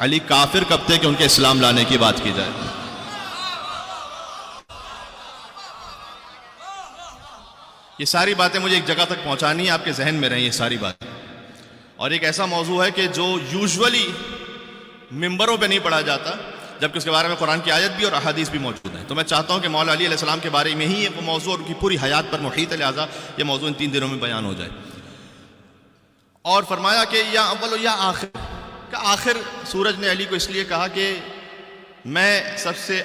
علی کافر کب تھے کہ ان کے اسلام لانے کی بات کی جائے؟ یہ ساری باتیں مجھے ایک جگہ تک پہنچانی ہے، آپ کے ذہن میں رہیں یہ ساری باتیں. اور ایک ایسا موضوع ہے کہ جو یوزولی ممبروں پہ نہیں پڑھا جاتا، جبکہ اس کے بارے میں قرآن کی آیت بھی اور احادیث بھی موجود ہیں. تو میں چاہتا ہوں کہ مولا علی علیہ السلام کے بارے میں ہی وہ موضوع اور ان کی پوری حیات پر محیط ہے، لہٰذا یہ موضوع ان 3 دنوں میں بیان ہو جائے. اور فرمایا کہ یا اول و یا آخر، کہ آخر سورج نے علی کو اس لیے کہا کہ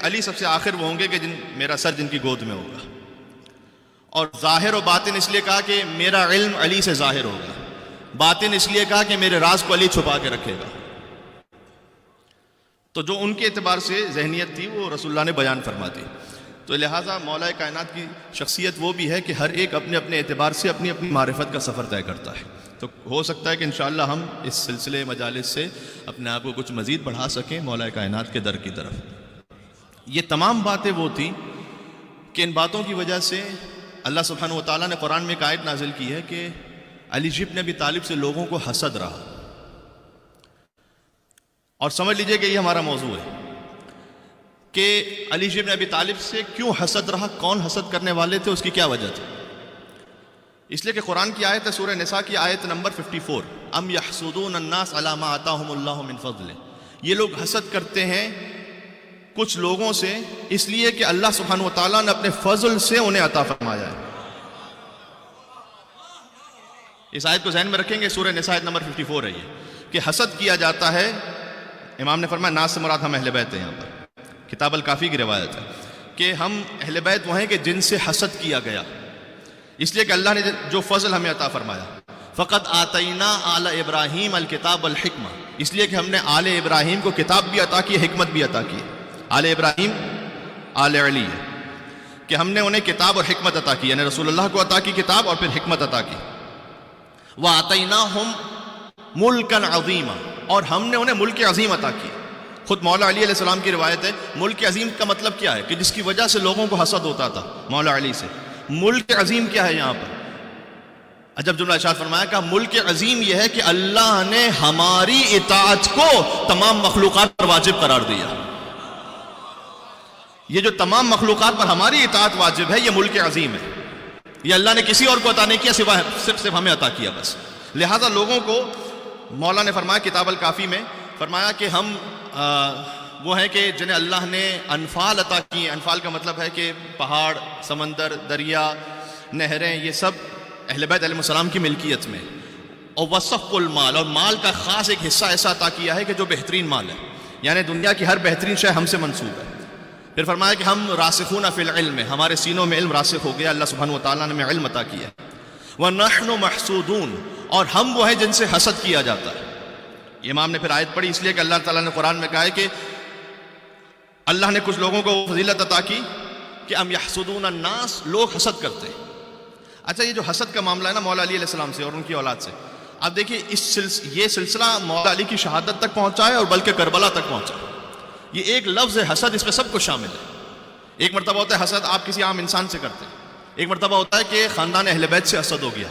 علی سب سے آخر وہ ہوں گے کہ میرا سر جن کی گود میں ہوگا. اور ظاہر و باطن اس لیے کہا کہ میرا علم علی سے ظاہر ہوگا. باطن اس لیے کہا کہ میرے راز کو علی چھپا کے رکھے گا. تو جو ان کے اعتبار سے ذہنیت تھی وہ رسول اللہ نے بیان فرما دی. تو لہٰذا مولا کائنات کی شخصیت وہ بھی ہے کہ ہر ایک اپنے اپنے اعتبار سے اپنی اپنی معرفت کا سفر طے کرتا ہے. تو ہو سکتا ہے کہ انشاءاللہ ہم اس سلسلے مجالس سے اپنے آپ کو کچھ مزید بڑھا سکیں مولا کائنات کے در کی طرف. یہ تمام باتیں وہ تھیں کہ ان باتوں کی وجہ سے اللہ سبحانہ و تعالیٰ نے قرآن میں ایک آیت نازل کی ہے کہ علی ابن ابی طالب سے لوگوں کو حسد رہا. اور سمجھ لیجئے کہ یہ ہمارا موضوع ہے کہ علی ابن ابی طالب سے کیوں حسد رہا، کون حسد کرنے والے تھے، اس کی کیا وجہ تھی. اس لیے کہ قرآن کی آیت ہے سورہ نساء کی آیت نمبر 54، ام یحسدون الناس علی ما آتاہم اللہ من فضل. یہ لوگ حسد کرتے ہیں کچھ لوگوں سے اس لیے کہ اللہ سبحانہ و تعالیٰ نے اپنے فضل سے انہیں عطا فرمایا ہے. اس آیت کو ذہن میں رکھیں گے، سورہ نساء آیت نمبر 54 ہے یہ، کہ حسد کیا جاتا ہے. امام نے فرمایا ناس سے مراد ہم اہل بیت ہیں. یہاں پر کتاب الکافی کی روایت ہے کہ ہم اہل بیت وہ ہیں کہ جن سے حسد کیا گیا، اس لیے کہ اللہ نے جو فضل ہمیں عطا فرمایا. فقط آتینا آل ابراہیم الکتاب والحکمہ، اس لیے کہ ہم نے آل ابراہیم کو کتاب بھی عطا کی، حکمت بھی عطا کی. آل ابراہیم آل علی ہے کہ ہم نے انہیں کتاب اور حکمت عطا کی، یعنی رسول اللہ کو عطا کی کتاب اور پھر حکمت عطا کی. وَآتَيْنَاهُمْ مُلْكًا عَظِيمًا، اور ہم نے انہیں ملک عظیم عطا کی. خود مولا علی علیہ السلام کی روایت ہے ملک عظیم کا مطلب کیا ہے کہ جس کی وجہ سے لوگوں کو حسد ہوتا تھا مولا علی سے. ملک عظیم کیا ہے یہاں پر؟ عجب جملہ ارشاد فرمایا کہ ملک عظیم یہ ہے کہ اللہ نے ہماری اطاعت کو تمام مخلوقات پر واجب قرار دیا. یہ جو تمام مخلوقات پر ہماری اطاعت واجب ہے یہ ملک عظیم ہے. یہ اللہ نے کسی اور کو عطا نہیں کیا، سوائے صرف ہمیں عطا کیا بس. لہٰذا لوگوں کو مولا نے فرمایا کتاب الکافی میں فرمایا کہ ہم وہ ہیں کہ جنہیں اللہ نے انفال عطا کی. انفال کا مطلب ہے کہ پہاڑ، سمندر، دریا، نہریں، یہ سب اہل بیت علیہ السلام کی ملکیت میں. اور وصف المال، اور مال کا خاص ایک حصہ ایسا عطا کیا ہے کہ جو بہترین مال ہے، یعنی دنیا کی ہر بہترین شے ہم سے منسوب ہے. پھر فرمایا کہ ہم راسخون فی العلم، ہمارے سینوں میں علم راسخ ہو گیا، اللہ سبحانہ و تعالیٰ نے ہمیں علم عطا کیا. وَنَحْنُ مَحْسُودُونَ، اور ہم وہ ہیں جن سے حسد کیا جاتا ہے. امام نے پھر آیت پڑھی اس لیے کہ اللہ تعالیٰ نے قرآن میں کہا ہے کہ اللہ نے کچھ لوگوں کو فضیلت عطا کی کہ ام یحسدون الناس، لوگ حسد کرتے ہیں. اچھا یہ جو حسد کا معاملہ ہے نا مولا علی علیہ السلام سے اور ان کی اولاد سے، آپ دیکھیے یہ سلسلہ مولا علی کی شہادت تک پہنچا ہے اور بلکہ کربلا تک پہنچا. یہ ایک لفظ ہے حسد، اس میں سب کچھ شامل ہے. ایک مرتبہ ہوتا ہے حسد آپ کسی عام انسان سے کرتے ہیں، ایک مرتبہ ہوتا ہے کہ خاندان اہل بیت سے حسد ہو گیا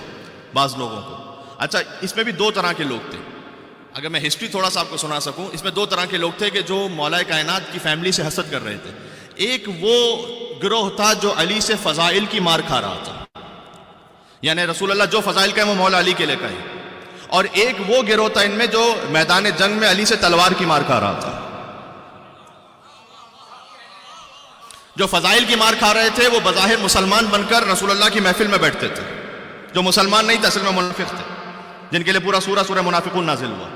بعض لوگوں کو. اچھا اس میں بھی 2 طرح کے لوگ تھے. اگر میں ہسٹری تھوڑا سا آپ کو سنا سکوں، اس میں 2 طرح کے لوگ تھے کہ جو مولا کائنات کی فیملی سے حسد کر رہے تھے. ایک وہ گروہ تھا جو علی سے فضائل کی مار کھا رہا تھا، یعنی رسول اللہ جو فضائل کہیں وہ مولا علی کے لے کہیں. اور ایک وہ گروہ تھا ان میں جو میدان جنگ میں علی سے تلوار کی مار کھا رہا تھا. جو فضائل کی مار کھا رہے تھے وہ بظاہر مسلمان بن کر رسول اللہ کی محفل میں بیٹھتے تھے، جو مسلمان نہیں تھے اصل میں منافق تھے، جن کے لیے پورا سورہ منافقون نازل ہوا.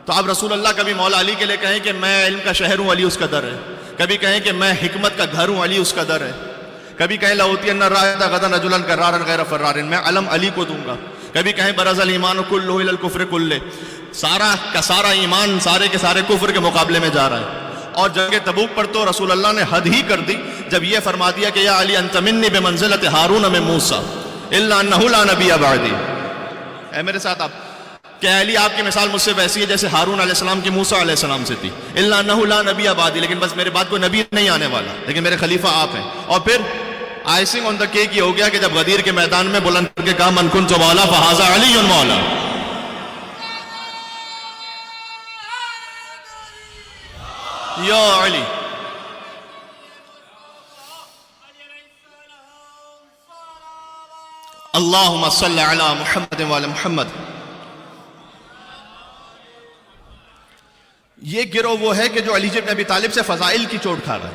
تو اب رسول اللہ کبھی مولا علی کے لیے کہیں کہ میں علم کا شہر ہوں، علی اس کا در ہے. کبھی کہیں کہ میں حکمت کا گھر ہوں، علی اس کا در ہے. کبھی کہیں لَأُوتِيَنَّ الرَّائِدَ غَدًا رَجُلًا كَرَّارًا غَيْرَ فَرَّارٍ، میں علم علی کو دوں گا. کبھی کہیں بَرَزَ الْإِيمَانُ كُلُّهُ إِلَى الْكُفْرِ كُلِّهِ، سارا کا سارا ایمان سارے کے سارے کفر کے مقابلے میں جا رہا ہے. اور جنگ تبوک پر تو رسول اللہ نے حد ہی کر دی جب یہ فرما دیا کہ یا علی انت منی بمنزلت ہارون من موسیٰ الا انہ لا نبی بعدی. اے میرے ساتھ آپ کہ علی آپ کی مثال مجھ سے ویسی ہے جیسے ہارون علیہ السلام کی موسیٰ علیہ السلام سے تھی. الا انہ لا نبی بعدی، لیکن بس میرے بعد کوئی نبی نہیں آنے والا، لیکن میرے خلیفہ آپ ہیں. اور پھر آئسنگ آن دا کیک یہ ہو گیا کہ جب غدیر کے میدان میں بلند کر کے کہا من کنت مولا فہذا علی مولا. یا علی. اللہم صلی علی محمد وعلی محمد. یہ گروہ وہ ہے کہ جو علی بن ابی طالب سے فضائل کی چوٹ کھا رہا ہے.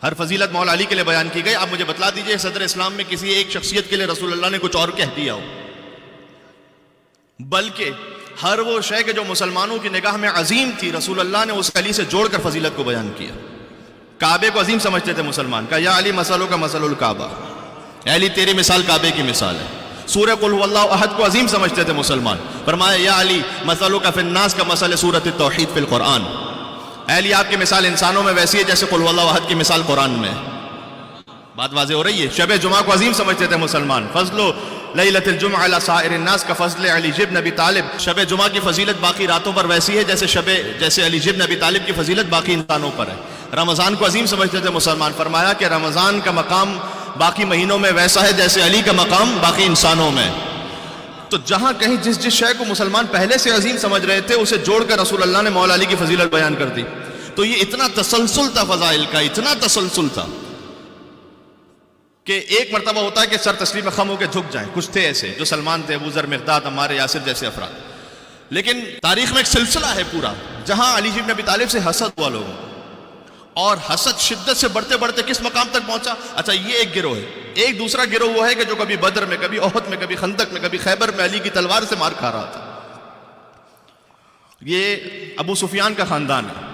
ہر فضیلت مولا علی کے لیے بیان کی گئی. آپ مجھے بتلا دیجئے صدر اسلام میں کسی ایک شخصیت کے لیے رسول اللہ نے کچھ اور کہہ دیا ہو؟ بلکہ ہر وہ شے کہ جو مسلمانوں کی نگاہ میں عظیم تھی، رسول اللہ نے اس علی سے جوڑ کر فضیلت کو بیان کیا. کعبے کو عظیم سمجھتے تھے مسلمان، کہا یا علی مثلوں کا مثل الکعبہ، اے علی تیری مثال کعبے کی مثال ہے. سورہ قل هو اللہ احد کو عظیم سمجھتے تھے مسلمان، فرمایا یا علی مثلوں کا فی الناس کا مثل سورۃ التوحید فی القرآن. اے علی آپ کی مثال انسانوں میں ویسی ہے جیسے قل هو اللہ احد کی مثال قرآن میں. بات واضح ہو رہی ہے. شب جمعہ کو عظیم سمجھتے تھے مسلمان، فضل لیلۃ الجمعہ علی سائر الناس کا فضل علی بن ابی طالب. شب جمعہ کی فضیلت باقی راتوں پر ویسی ہے جیسے علی بن ابی طالب کی فضیلت باقی انسانوں پر ہے. رمضان کو عظیم سمجھتے تھے مسلمان، فرمایا کہ رمضان کا مقام باقی مہینوں میں ویسا ہے جیسے علی کا مقام باقی انسانوں میں. تو جہاں کہیں جس شے کو مسلمان پہلے سے عظیم سمجھ رہے تھے اسے جوڑ کر رسول اللہ نے مولا علی کی فضیلت بیان کر دی. تو یہ اتنا تسلسل تھا فضائل کا، اتنا تسلسل تھا کہ ایک مرتبہ ہوتا ہے کہ سر تسلیم خم ہو کے جھک جائیں. کچھ تھے ایسے جو سلمان تھے، ابو ذر، مقداد، عمار، یاسر جیسے افراد. لیکن تاریخ میں ایک سلسلہ ہے پورا جہاں علی بن ابی طالب سے حسد ہوا لوگوں، اور حسد شدت سے بڑھتے بڑھتے کس مقام تک پہنچا. اچھا یہ ایک گروہ ہے. ایک دوسرا گروہ وہ ہے کہ جو کبھی بدر میں، کبھی احد میں، کبھی خندق میں، کبھی خیبر میں علی کی تلوار سے مار کھا رہا تھا. یہ ابو سفیان کا خاندان ہے.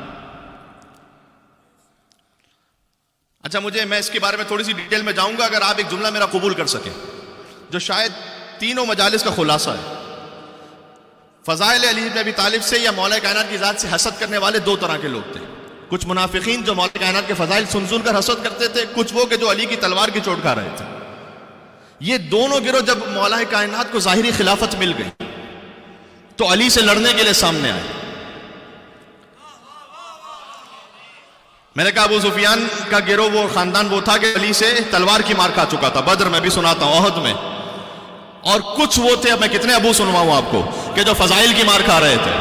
اچھا میں اس کے بارے میں تھوڑی سی ڈیٹیل میں جاؤں گا اگر آپ ایک جملہ میرا قبول کر سکیں جو شاید تینوں مجالس کا خلاصہ ہے. فضائل علی بن ابی طالب سے یا مولا کائنات کی ذات سے حسد کرنے والے دو طرح کے لوگ تھے. کچھ منافقین جو مولا کائنات کے فضائل سن کر حسد کرتے تھے، کچھ وہ کہ جو علی کی تلوار کی چوٹ کھا رہے تھے. یہ دونوں گروہ جب مولا کائنات کو ظاہری خلافت مل گئی تو علی سے لڑنے کے لیے سامنے آئے. میں نے کہا ابو سفیان کا گروہ وہ خاندان وہ تھا کہ علی سے تلوار کی مار کھا چکا تھا، بدر میں بھی سناتا ہوں، احد میں. اور کچھ وہ تھے، اب میں کتنے ابو سنواؤں آپ کو، کہ جو فضائل کی مار کھا رہے تھے.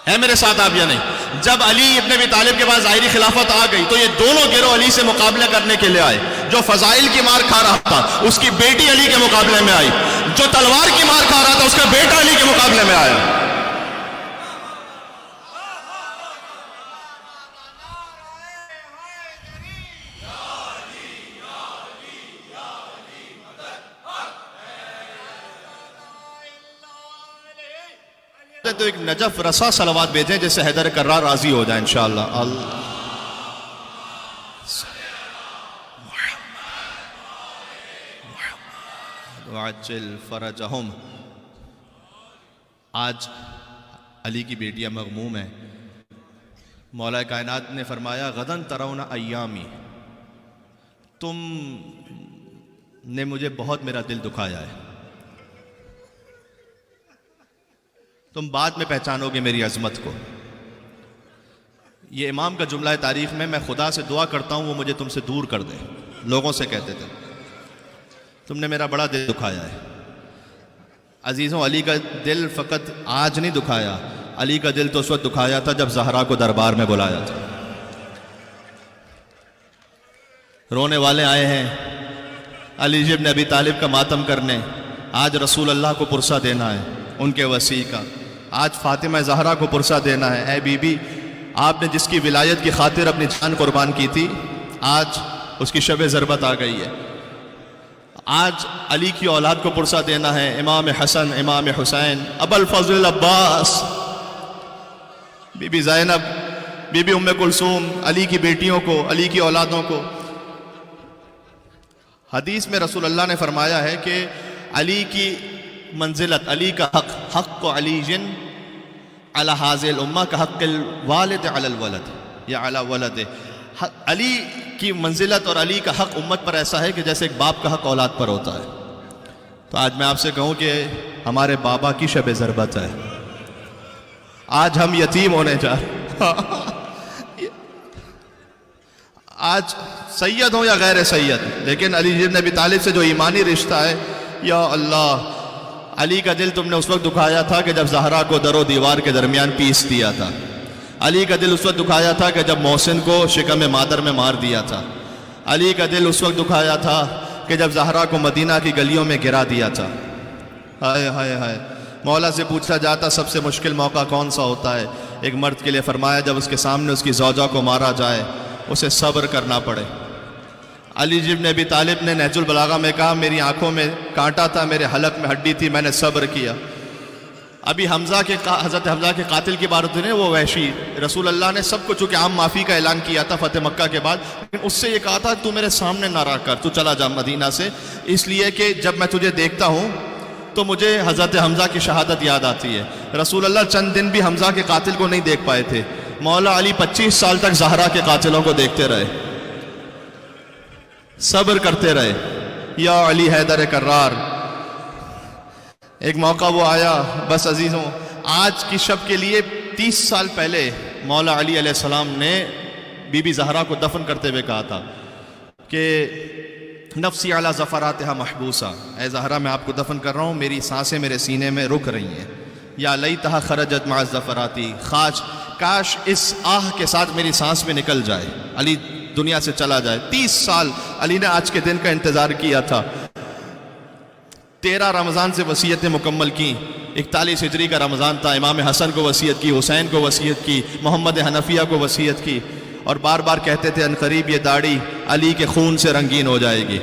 ہے میرے ساتھ آپ یا نہیں؟ جب علی ابن ابی طالب کے پاس ظاہری خلافت آ گئی تو یہ دونوں گروہ علی سے مقابلہ کرنے کے لیے آئے. جو فضائل کی مار کھا رہا تھا اس کی بیٹی علی کے مقابلے میں آئی، جو تلوار کی مار کھا رہا تھا اس کا بیٹا علی کے مقابلے میں آیا. تو ایک نجف رسا صلوات بھیجیں جس سے حیدر کرار راضی ہو جائے انشاءاللہ. وعجل فرجہم. آج علی کی بیٹیاں مغموم ہیں. مولا کائنات نے فرمایا غدن ترون ایامی، تم نے مجھے بہت میرا دل دکھایا ہے، تم بعد میں پہچانو گے میری عظمت کو. یہ امام کا جملہ ہے تاریخ میں خدا سے دعا کرتا ہوں وہ مجھے تم سے دور کر دے. لوگوں سے کہتے تھے تم نے میرا بڑا دل دکھایا ہے. عزیزوں، علی کا دل فقط آج نہیں دکھایا، علی کا دل تو اس وقت دکھایا تھا جب زہرا کو دربار میں بلایا تھا. رونے والے آئے ہیں علی بن ابی طالب کا ماتم کرنے. آج رسول اللہ کو پرسہ دینا ہے ان کے وصی کا. آج فاطمہ زہرا کو پرسہ دینا ہے. اے بی بی، آپ نے جس کی ولایت کی خاطر اپنی جان قربان کی تھی، آج اس کی شب ضربت آ گئی ہے. آج علی کی اولاد کو پرسہ دینا ہے. امام حسن، امام حسین، ابو الفضل عباس، بی بی زینب، بی بی ام کلثوم، علی کی بیٹیوں کو، علی کی اولادوں کو. حدیث میں رسول اللہ نے فرمایا ہے کہ علی کی منزلت، علی کا حق، حق علی علی حاضر الامہ کا حق الوالد علی الولد یا علی ولد. علی کی منزلت اور علی کا حق امت پر ایسا ہے کہ جیسے ایک باپ کا حق اولاد پر ہوتا ہے. تو آج میں آپ سے کہوں کہ ہمارے بابا کی شب ضربت ہے. آج ہم یتیم ہونے جا رہے. آج سید ہوں یا غیر سید، لیکن علی بن ابی طالب سے جو ایمانی رشتہ ہے، یا اللہ، علی کا دل تم نے اس وقت دکھایا تھا کہ جب زہرا کو در و دیوار کے درمیان پیس دیا تھا. علی کا دل اس وقت دکھایا تھا کہ جب محسن کو شکم مادر میں مار دیا تھا. علی کا دل اس وقت دکھایا تھا کہ جب زہرا کو مدینہ کی گلیوں میں گرا دیا تھا. ہائے ہائے ہائے. مولا سے پوچھا جاتا سب سے مشکل موقع کون سا ہوتا ہے؟ ایک مرد کے لیے فرمایا جب اس کے سامنے اس کی زوجہ کو مارا جائے اسے صبر کرنا پڑے. علی بن ابی طالب نے نہج البلاغہ میں کہا میری آنکھوں میں کانٹا تھا، میرے حلق میں ہڈی تھی، میں نے صبر کیا. ابھی حضرت حمزہ کے قاتل کی بات ہوئی وہ وحشی، رسول اللہ نے سب کو چونکہ عام معافی کا اعلان کیا تھا فتح مکہ کے بعد، لیکن اس سے یہ کہا تھا تو میرے سامنے نہ رہا کر، تو چلا جا مدینہ سے، اس لیے کہ جب میں تجھے دیکھتا ہوں تو مجھے حضرت حمزہ کی شہادت یاد آتی ہے. رسول اللہ چند دن بھی حمزہ کے قاتل کو نہیں دیکھ پائے تھے. مولا علی 25 سال تک زہرا کے قاتلوں کو دیکھتے رہے، صبر کرتے رہے. یا علی حیدر کرار. ایک موقع وہ آیا، بس عزیزوں آج کی شب کے لیے 30 سال پہلے مولا علی علیہ السلام نے بی بی زہرا کو دفن کرتے ہوئے کہا تھا کہ نفسی علی زفراتها محبوسہ، اے زہرا میں آپ کو دفن کر رہا ہوں، میری سانسیں میرے سینے میں رک رہی ہیں. یا لیتہا خرجت مع الزفراتی، کاش اس آہ کے ساتھ میری سانس میں نکل جائے، علی دنیا سے چلا جائے. 30 سال علی نے آج کے دن کا انتظار کیا تھا. 13 رمضان سے وصیتیں مکمل کی. 41 ہجری کا رمضان تھا، امام حسن کو وصیت کی، حسین کو وصیت کی، محمد حنفیہ کو وصیت کی، اور بار بار کہتے تھے عنقریب یہ داڑھی علی کے خون سے رنگین ہو جائے گی،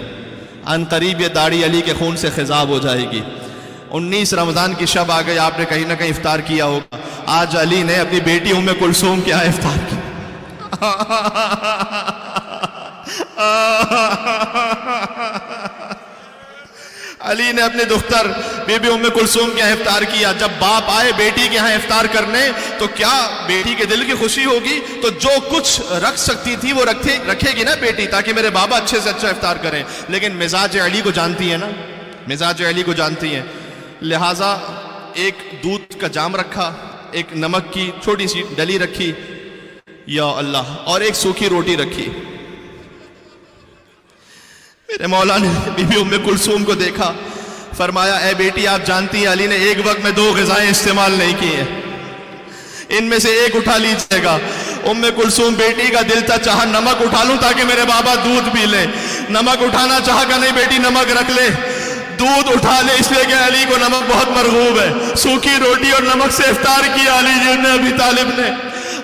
عنقریب یہ داڑھی علی کے خون سے خضاب ہو جائے گی. 19 رمضان کی شب آ گئی، آپ نے کہیں نہ کہیں افطار کیا ہوگا. آج علی نے اپنی بیٹی ام کلثوم کے یہاں افطار کیا. علی نے اپنے دختر بی بی ام کلثوم کے یہاں افطار کیا. جب باپ آئے بیٹی کے یہاں افطار کرنے تو کیا بیٹی کے دل کی خوشی ہوگی؟ تو جو کچھ رکھ سکتی تھی وہ رکھے گی نا بیٹی، تاکہ میرے بابا اچھے سے اچھا افطار کریں. لیکن مزاج علی کو جانتی ہیں نا، مزاج علی کو جانتی ہیں. لہٰذا ایک دودھ کا جام رکھا، ایک نمک کی چھوٹی سی ڈلی رکھی، یا اللہ، اور ایک سوکھی روٹی رکھی. میرے مولا نے بی بی ام کلثوم کو دیکھا، فرمایا اے بیٹی آپ جانتی ہیں علی نے ایک وقت میں 2 غذائیں استعمال نہیں کی ہیں، ان میں سے ایک اٹھا لیجئے گا. ام کلثوم بیٹی کا دل تھا چاہا نمک اٹھا لوں تاکہ میرے بابا دودھ پی لیں. نمک اٹھانا چاہا کہ نہیں بیٹی نمک رکھ لے، دودھ اٹھا لے، اس لیے کہ علی کو نمک بہت مرغوب ہے. سوکھی روٹی اور نمک سے افطار کیا علی بن ابی طالب نے.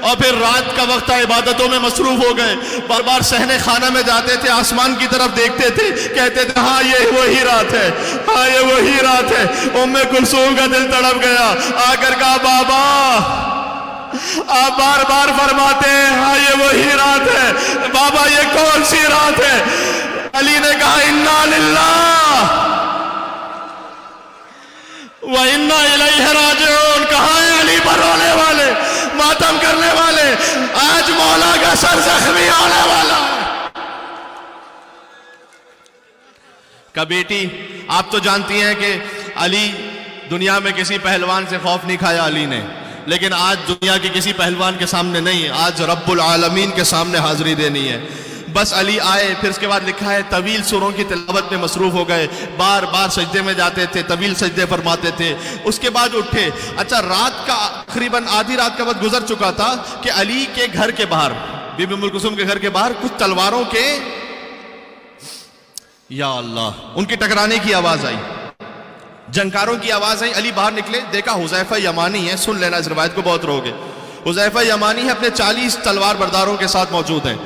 اور پھر رات کا وقت عبادتوں میں مصروف ہو گئے. بار بار صحن خانہ میں جاتے تھے، آسمان کی طرف دیکھتے تھے، کہتے تھے ہاں یہ وہی رات ہے، ہاں یہ وہی رات ہے. ام کلثوم کا دل تڑپ گیا، آ کر کہا بابا، آپ بار بار فرماتے ہیں ہاں یہ وہی رات ہے، بابا یہ کون سی رات ہے؟ علی نے کہا انا للہ وَإِنَّا إِلَيْهِ رَاجِعُونَ. کہاں ہیں علی پر رونے والے، ماتم کرنے والے؟ آج مولا کا سر زخمی ہونے والا ہے. کہ بیٹی آپ تو جانتی ہیں کہ علی دنیا میں کسی پہلوان سے خوف نہیں کھایا علی نے، لیکن آج دنیا کے کسی پہلوان کے سامنے نہیں، آج رب العالمین کے سامنے حاضری دینی ہے. بس علی آئے، پھر اس کے بعد لکھا ہے طویل سوروں کی تلاوت میں مصروف ہو گئے، بار بار سجدے میں جاتے تھے، طویل سجدے فرماتے تھے. اس کے بعد اٹھے. اچھا رات کا تقریباً آدھی رات کا وقت گزر چکا تھا کہ علی کے گھر کے باہر، بی بی ام کلثوم کے گھر کے باہر کچھ تلواروں کے، یا اللہ، ان کی ٹکرانے کی آواز آئی، جنکاروں کی آواز آئی. علی باہر نکلے، دیکھا حذیفہ یمانی ہے، سن لینا اس روایت کو بہت روگے. حذیفہ یمانی ہے، اپنے 40 تلوار برداروں کے ساتھ موجود ہیں.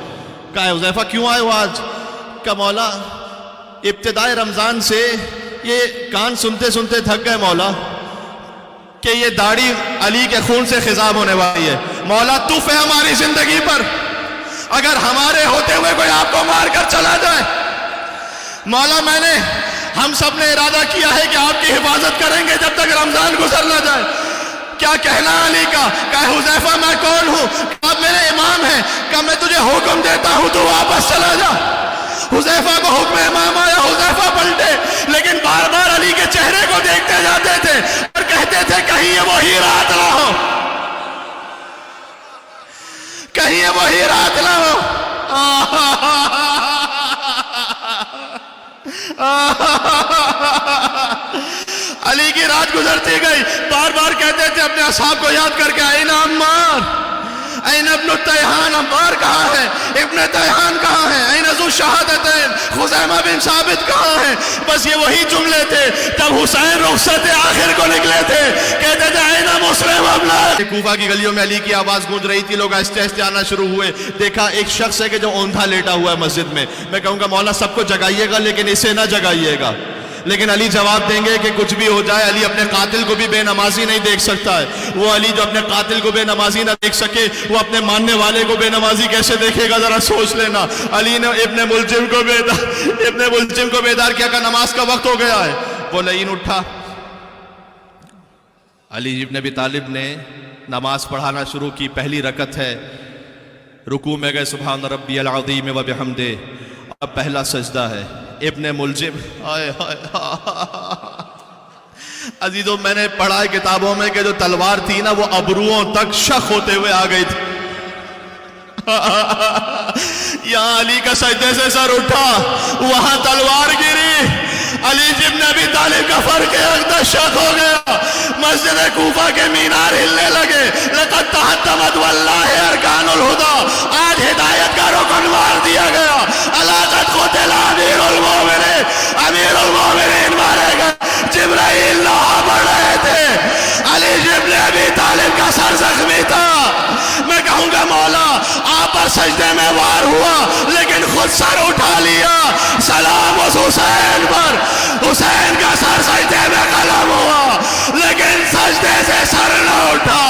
کہا حذیفہ کیوں آئے ہو آج؟ کہ مولا ابتدائے رمضان سے یہ کان سنتے سنتے تھک گئے مولا کہ یہ داڑھی علی کے خون سے خضاب ہونے والی ہے. مولا توف ہے ہماری زندگی پر، اگر ہمارے ہوتے ہوئے کوئی آپ کو مار کر چلا جائے. مولا ہم سب نے ارادہ کیا ہے کہ آپ کی حفاظت کریں گے جب تک رمضان گزر نہ جائے. کیا کہنا علی کا؟ کہا حذیفہ میں کون ہوں؟ آپ میرے امام ہیں. کہا میں تجھے حکم دیتا ہوں تو واپس چلا جا. حذیفہ کو حکم امام آیا، حذیفہ پلٹے، لیکن بار بار علی کے چہرے کو دیکھتے جاتے تھے اور کہتے تھے کہیں یہ وہی رات نہ ہو، کہیں یہ وہی رات نہ ہو. علی کی رات گزرتی گئی، بار بار کہتے تھے اپنے اصحاب کو یاد کر کے، این عمار، این ابن التیحان، عمار کہاں ہے، ابن تیحان کہاں ہے، این ذو الشہادتین، خزیمہ بن ثابت کہاں ہے؟ بس یہ وہی جملے تھے۔ جب حسین رخصت آخر کو نکلے تھے کہتے تھے این مسلم ابن۔ کوفہ کی گلیوں میں علی کی آواز گونج رہی تھی، لوگ آہستہ آہستہ آنا شروع ہوئے۔ دیکھا ایک شخص ہے کہ جو اوندھا لیٹا ہوا ہے مسجد میں۔ میں کہوں گا مولا سب کو جگائیے گا لیکن اسے نہ جگائیے گا۔ لیکن علی جواب دیں گے کہ کچھ بھی ہو جائے، علی اپنے قاتل کو بھی بے نمازی نہیں دیکھ سکتا ہے۔ وہ علی جو اپنے قاتل کو بے نمازی نہ دیکھ سکے، وہ اپنے ماننے والے کو بے نمازی کیسے دیکھے گا؟ ذرا سوچ لینا۔ علی نے ابن ملجم کو بیدار کیا کہ نماز کا وقت ہو گیا ہے۔ وہ لعین اٹھا، علی ابن ابی طالب نے نماز پڑھانا شروع کی۔ پہلی رکعت ہے، رکوع میں گئے سبحان ربی العظیم و بحمدہ، اب پہلا سجدہ ہے۔ ابن ملجم، عزیزوں میں نے پڑھا ہے کتابوں میں کہ جو تلوار تھی نا وہ ابروؤں تک شخ ہوتے ہوئے آ گئی تھی۔ یہاں علی کا سجدے سے سر اٹھا، وہاں تلوار گری، علی ابن ابی طالب کا فرق اقدس شک ہو گیا۔ مسجد کوفہ کے مینار ہلنے لگے۔ لقد تحطمت واللہ ارکان الہدی، آج ہدایت کا رکن مار دیا گیا۔ قد قتل امیر المومنین، امیر المومنین مارے گئے۔ جبرائیل لوہا بڑھ رہے تھے، علی ابن ابی طالب کا سر زخمی تھا۔ میں کہوں گا مولا آپ پر سجدے میں وار ہوا لیکن خود سر اٹھا لیا۔ سلام اس حسین پر، حسین کا سر سجدے میں قلم ہوا لیکن سجدے سے سر نہ اٹھا۔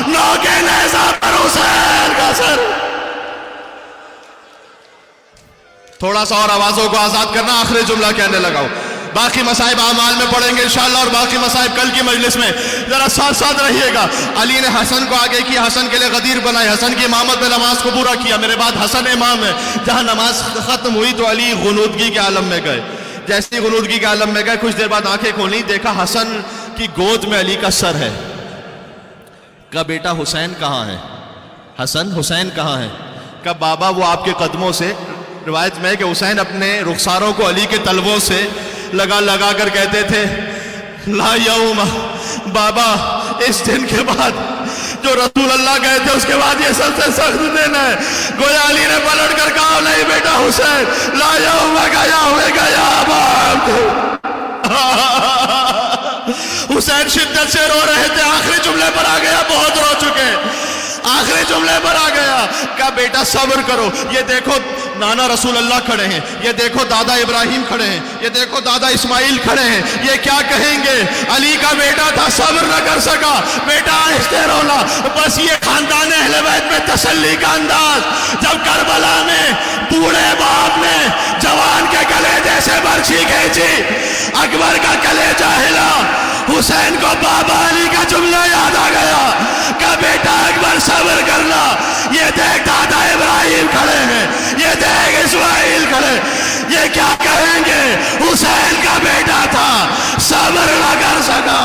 نوکے نیزہ پر حسین کا سر۔ تھوڑا سا اور آوازوں کو آزاد کرنا، آخری جملہ کہنے لگا ہوں۔ باقی مصائب اعمال میں پڑھیں گے انشاءاللہ، اور باقی مصائب کل کی مجلس میں۔ ذرا ساتھ ساتھ رہیے گا۔ علی نے حسن کو آگے کیا، حسن کے لیے غدیر بنائے، حسن کی امامت میں نماز کو پورا کیا۔ میرے بعد حسن امام ہے۔ جہاں نماز ختم ہوئی تو علی غنودگی کے عالم میں گئے۔ جیسی غنودگی کے عالم میں گئے، کچھ دیر بعد آنکھیں کھولی، دیکھا حسن کی گود میں علی کا سر ہے۔ کہا بیٹا حسین کہاں ہے؟ حسین کہاں ہے؟ کہا بابا وہ آپ کے قدموں سے، روایت میں کہ حسین اپنے رخساروں کو علی کے تلووں سے لگا کر کہتے تھے لا یوم، بابا اس دن کے بعد جو رسول اللہ گئے تھے اس کے بعد یہ سب سے سخت دن ہے۔ گویا علی نے پلٹ کر کہا نہیں بیٹا حسین، لا یوم گیا باپ۔ حسین شدت سے رو رہے تھے، آخری جملے پر آ گیا، بہت رو چکے، آخری جملے پر آ گیا۔ کہا بیٹا صبر کرو، یہ دیکھو نانا رسول اللہ کھڑے ہیں، یہ دیکھو دادا ابراہیم کھڑے ہیں، یہ دیکھو دادا اسماعیل کھڑے ہیں، یہ کیا کہیں گے؟ علی کا بیٹا تھا، صبر نہ کر سکا۔ بیٹا آہستہ رونا، بس یہ خاندان اہل بیت میں تسلی کا انداز۔ جب کربلا میں بوڑھے باپ نے جوان کے کلیجے سے برچھی کھینچی، اکبر کا کلیجہ ہلا، حسین کو بابا علی کا جملہ یاد آ گیا کہ بیٹا اکبر صبر کرنا، یہ دیکھ دادا ابراہیم کھڑے ہیں، یہ دیکھ اسماعیل کھڑے، یہ کیا کہیں گے؟ حسین کا بیٹا تھا، صبر نہ کر سکا۔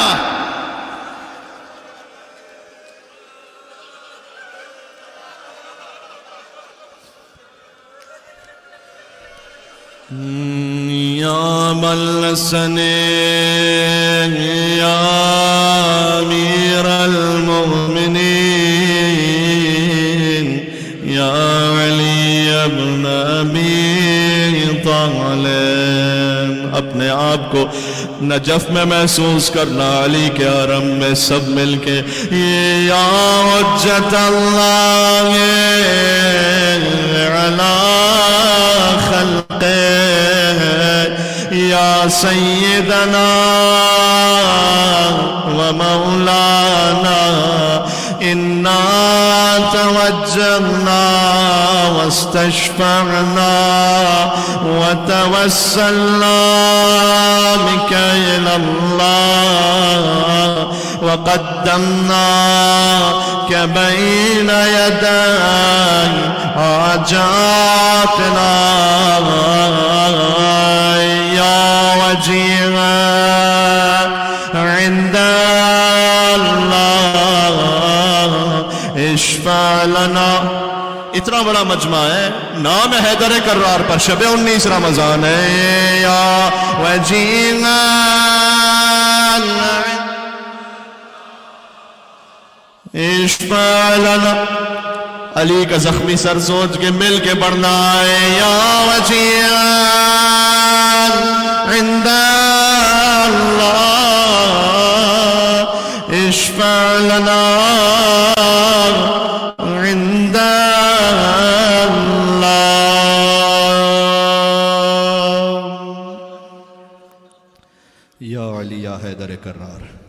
یا ملسن یا امیر المؤمنین یا علی ابن ابی طالب۔ اپنے آپ کو نجف میں محسوس کرنا، علی کے حرم میں سب مل کے یا حجت اللہ علی خلقہ یا سیدنا و مولانا انا توجہنا واستشفعنا وتوسلنا بک الی اللہ وقدمناک بین یدی حاجاتنا یا وجیہا عند اللہ اشفع لنا۔ اتنا بڑا مجمع ہے، نام حیدر کرار پر، شب 19 رمضان ہے۔ یا وجیہا اشفع لنا علی کا زخمی سر سوچ کے مل کے پڑھنا ہے یا وجیان عند اللہ اشفع لنا عند اللہ یا علی یا حیدر کرار